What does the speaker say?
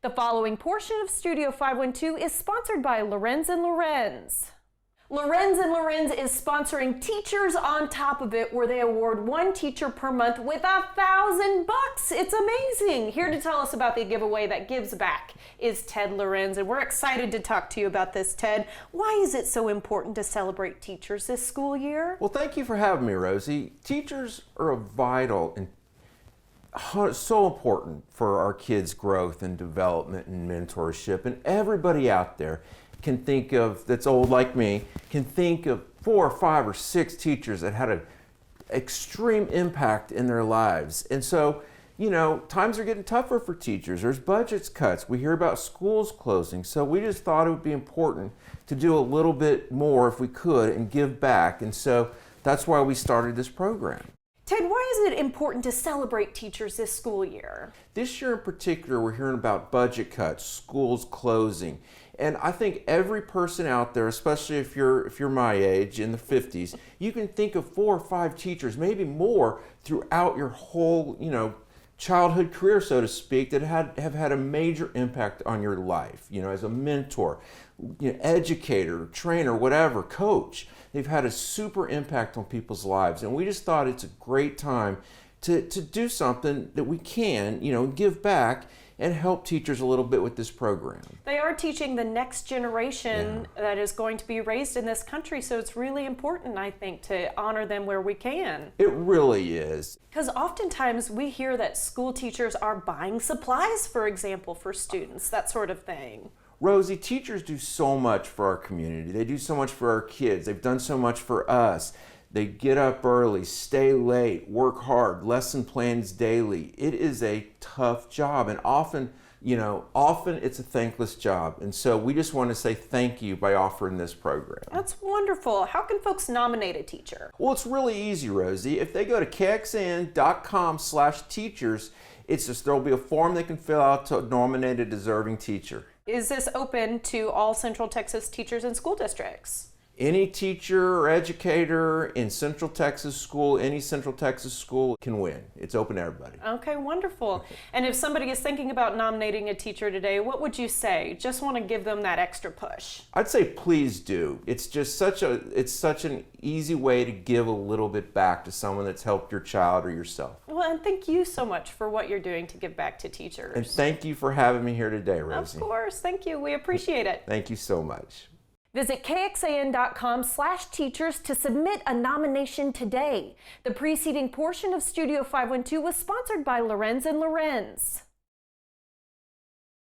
The following portion of Studio 512 is sponsored by Lorenz and Lorenz. Lorenz and Lorenz is sponsoring Teachers on Top of It, where they award one teacher per month with $1,000. It's amazing. Here to tell us about the giveaway that gives back is Ted Lorenz, and we're excited to talk to you about this, Ted. Why is it so important to celebrate teachers this school year? Well, thank you for having me, Rosie. Teachers are vital and so important for our kids' growth and development and mentorship, and everybody out there can think of, that's old like me, can think of 4 or 5 or 6 teachers that had an extreme impact in their lives. And so, you know, times are getting tougher for teachers. There's budgets cuts. We hear about schools closing. So we just thought it would be important to do a little bit more if we could and give back. And so that's why we started this program. Ted, why is it important to celebrate teachers this school year? This year in particular, we're hearing about budget cuts, schools closing. And I think every person out there, especially if you're my age, in the 50s, you can think of 4 or 5 teachers, maybe more, throughout your whole, childhood career, so to speak, that have had a major impact on your life, as a mentor, educator, trainer, whatever, coach. They've had a super impact on people's lives. And we just thought it's a great time to do something that we can, give back and help teachers a little bit with this program. They are teaching the next generation that is going to be raised in this country, so it's really important, I think, to honor them where we can. It really is. Because oftentimes we hear that school teachers are buying supplies, for example, for students, that sort of thing. Rosie, teachers do so much for our community. They do so much for our kids. They've done so much for us. They get up early, stay late, work hard, lesson plans daily. It is a tough job, and often it's a thankless job. And so we just want to say thank you by offering this program. That's wonderful. How can folks nominate a teacher? Well, it's really easy, Rosie. If they go to KXAN.com/teachers, there'll be a form they can fill out to nominate a deserving teacher. Is this open to all Central Texas teachers and school districts? Any teacher or educator in Central Texas school, any Central Texas school can win. It's open to everybody. Okay, wonderful. And if somebody is thinking about nominating a teacher today, what would you say? Just want to give them that extra push. I'd say please do. It's just such an easy way to give a little bit back to someone that's helped your child or yourself. Well, and thank you so much for what you're doing to give back to teachers. And thank you for having me here today, Rosie. Of course, thank you. We appreciate it. Thank you so much. Visit KXAN.com/teachers to submit a nomination today. The preceding portion of Studio 512 was sponsored by Lorenz and Lorenz.